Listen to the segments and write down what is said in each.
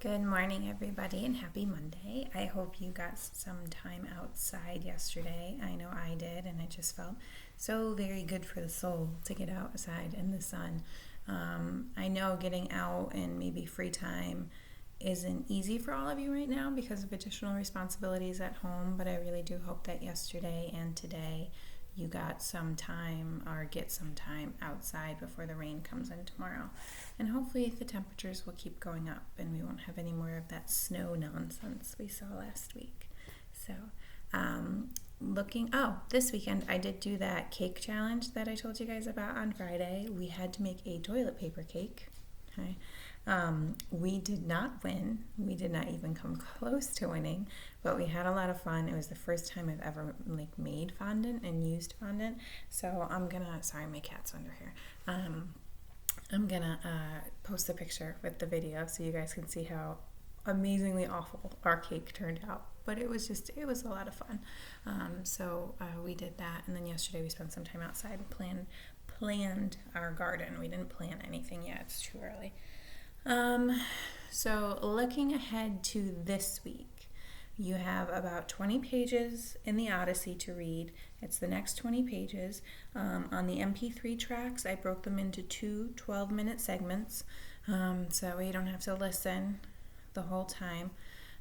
Good morning, everybody, and happy Monday. I hope you got some time outside yesterday. I know I did, and it just felt so very good for the soul to get outside in the sun. I know getting out and maybe free time isn't easy for all of you right now because of additional responsibilities at home, but I really do hope that yesterday and today you got some time or get some time outside before the rain comes in tomorrow. And hopefully the temperatures will keep going up and we won't have any more of that snow nonsense we saw last week. So this weekend I did do that cake challenge that I told you guys about on Friday. We had to make a toilet paper cake. Okay. We did not win. We did not even come close to winning, but we had a lot of fun. It was the first time I've ever made fondant and used fondant. So sorry, my cat's under here. I'm gonna post a picture with the video so you guys can see how amazingly awful our cake turned out. But it was a lot of fun. So we did that, and then yesterday we spent some time outside and planned our garden. We didn't plant anything yet. It's too early. So looking ahead to this week, you have about 20 pages in the Odyssey to read. It's the next 20 pages. On the MP3 tracks, I broke them into two 12-minute segments, so that way you don't have to listen the whole time.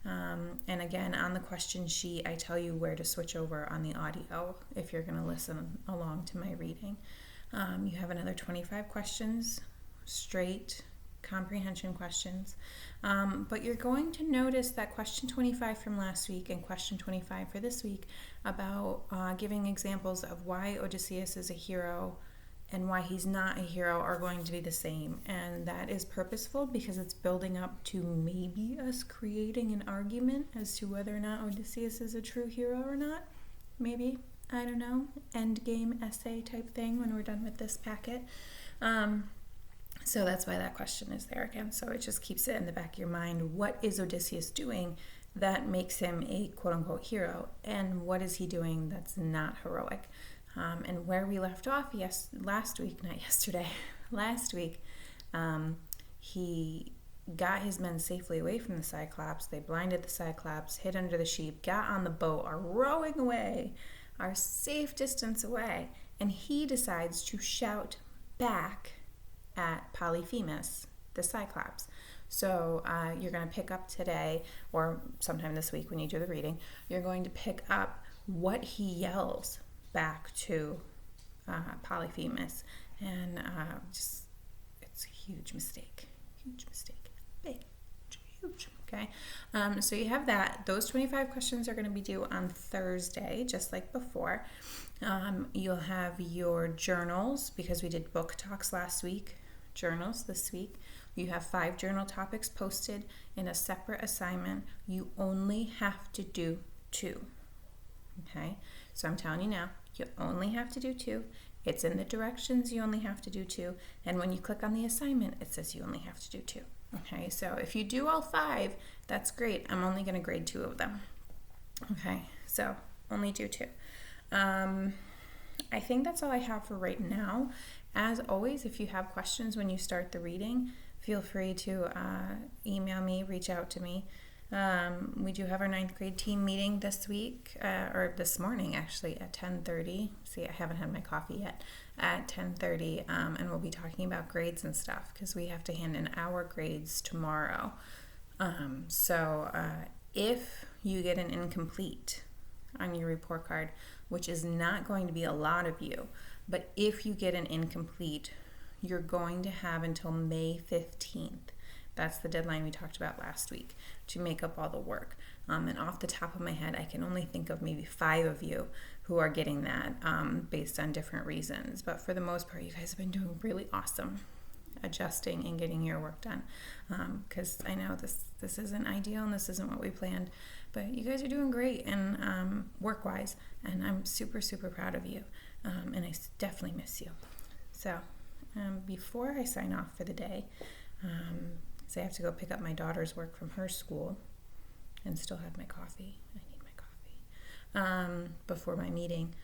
And again, on the question sheet, I tell you where to switch over on the audio if you're going to listen along to my reading. You have another 25 questions, straight comprehension questions, but you're going to notice that question 25 from last week and question 25 for this week about giving examples of why Odysseus is a hero and why he's not a hero are going to be the same, and that is purposeful because it's building up to maybe us creating an argument as to whether or not Odysseus is a true hero or not. Maybe, I don't know, end game essay type thing when we're done with this packet. So that's why that question is there again. So it just keeps it in the back of your mind. What is Odysseus doing that makes him a quote-unquote hero? And what is he doing that's not heroic? And where we left off last week, he got his men safely away from the Cyclops. They blinded the Cyclops, hid under the sheep, got on the boat, are rowing away, are safe distance away, and he decides to shout back at Polyphemus, the Cyclops. So you're going to pick up today, or sometime this week when you do the reading, you're going to pick up what he yells back to Polyphemus. And it's a huge mistake. Big, huge. Okay. So you have that. Those 25 questions are going to be due on Thursday, just like before. You'll have your journals, because we did book talks last week. Journals this week. You have 5 journal topics posted in a separate assignment. You only have to do 2. Okay? So I'm telling you now, you only have to do 2. It's in the directions, you only have to do 2. And when you click on the assignment, it says you only have to do 2. Okay? So if you do all 5, that's great. I'm only going to grade 2 of them. Okay? So only do 2. I think that's all I have for right now. As always, if you have questions when you start the reading, feel free to email me, reach out to me. We do have our 9th grade team meeting this week, or this morning actually, at 10:30. See, I haven't had my coffee yet. At 10:30, and we'll be talking about grades and stuff because we have to hand in our grades tomorrow. So if you get an incomplete on your report card, which is not going to be a lot of you, but if you get an incomplete, you're going to have until May 15th. That's the deadline we talked about last week to make up all the work. And off the top of my head, I can only think of maybe 5 of you who are getting that based on different reasons. But for the most part, you guys have been doing really awesome adjusting and getting your work done. Because I know this isn't ideal and this isn't what we planned, but you guys are doing great and work-wise, and I'm super, super proud of you. And I definitely miss you. So before I sign off for the day, because I have to go pick up my daughter's work from her school and still have my coffee. I need my coffee. Before my meeting,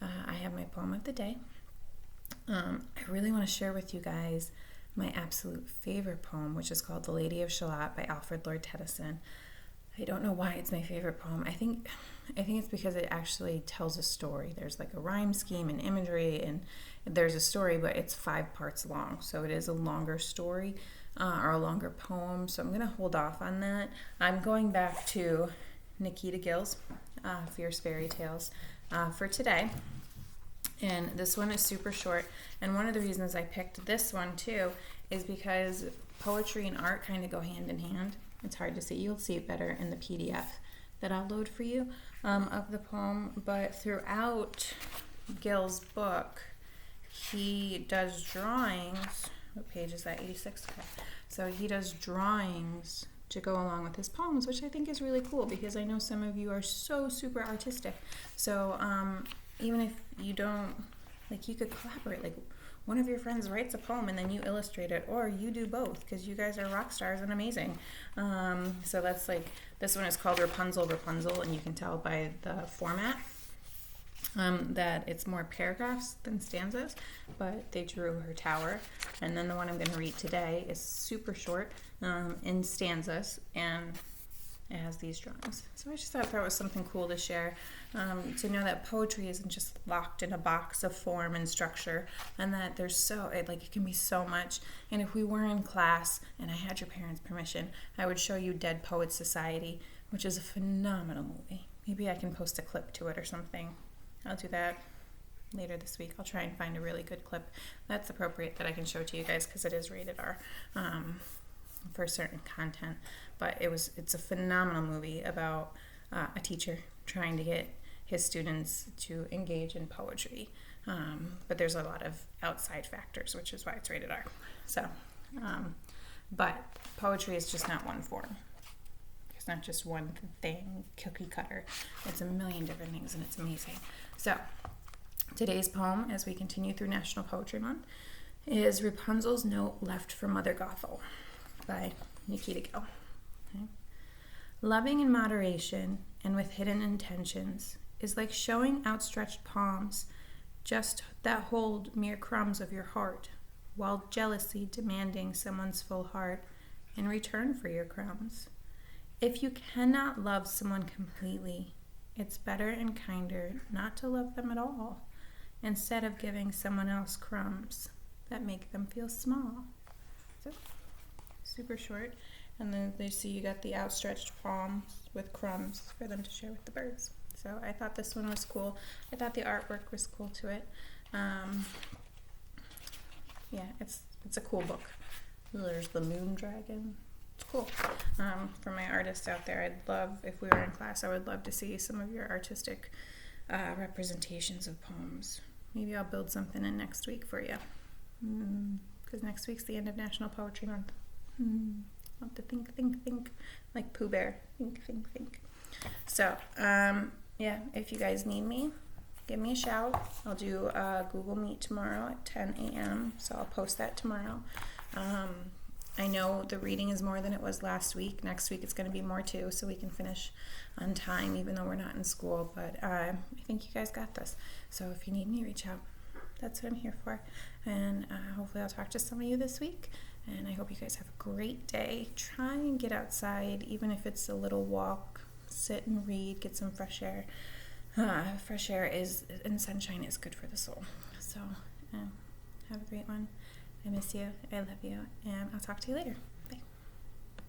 I have my poem of the day. I really want to share with you guys my absolute favorite poem, which is called The Lady of Shalott by Alfred Lord Tennyson. I don't know why it's my favorite poem. I think it's because it actually tells a story. There's like a rhyme scheme and imagery, and there's a story, but it's 5 parts long. So it is a longer story or a longer poem. So I'm going to hold off on that. I'm going back to Nikita Gill's Fierce Fairy Tales for today. And this one is super short. And one of the reasons I picked this one too is because poetry and art kind of go hand in hand. It's hard to see. You'll see it better in the PDF that I'll load for you of the poem. But throughout Gill's book, he does drawings. What page is that? 86? Okay. So he does drawings to go along with his poems, which I think is really cool because I know some of you are so super artistic. So even if you don't, like, you could collaborate. Like, one of your friends writes a poem and then you illustrate it, or you do both because you guys are rock stars and amazing. So that's like, this one is called Rapunzel, and you can tell by the format that it's more paragraphs than stanzas, but they drew her tower. And then the one I'm going to read today is super short in stanzas, and it has these drawings. So I just thought that was something cool to share, to know that poetry isn't just locked in a box of form and structure, and that there's it can be so much. And if we were in class and I had your parents' permission, I would show you Dead Poets Society, which is a phenomenal movie. Maybe I can post a clip to it or something. I'll do that later this week. I'll try and find a really good clip that's appropriate that I can show to you guys because it is rated R for certain content. But it's a phenomenal movie about a teacher trying to get his students to engage in poetry. But there's a lot of outside factors, which is why it's rated R. So, but poetry is just not one form. It's not just one thing, cookie cutter. It's a million different things, and it's amazing. So, today's poem, as we continue through National Poetry Month, is Rapunzel's Note Left for Mother Gothel by Nikita Gill. Okay. Loving in moderation and with hidden intentions is like showing outstretched palms just that hold mere crumbs of your heart, while jealousy demanding someone's full heart in return for your crumbs. If you cannot love someone completely, it's better and kinder not to love them at all, instead of giving someone else crumbs that make them feel small. So, super short. And then they see you got the outstretched palms with crumbs for them to share with the birds. So I thought this one was cool. I thought the artwork was cool to it. Yeah, it's a cool book. There's the moon dragon. It's cool. For my artists out there, I'd love, if we were in class, I would love to see some of your artistic representations of poems. Maybe I'll build something in next week for you. Because next week's the end of National Poetry Month. I'll have to think, like Pooh Bear. Think. So, yeah, if you guys need me, give me a shout. I'll do a Google Meet tomorrow at 10 a.m., so I'll post that tomorrow. I know the reading is more than it was last week. Next week it's going to be more too, so we can finish on time even though we're not in school. But I think you guys got this. So if you need me, reach out. That's what I'm here for. And hopefully I'll talk to some of you this week. And I hope you guys have a great day. Try and get outside, even if it's a little walk. Sit and read, get some fresh air. Fresh air and sunshine is good for the soul. So have a great one. I miss you. I love you. And I'll talk to you later.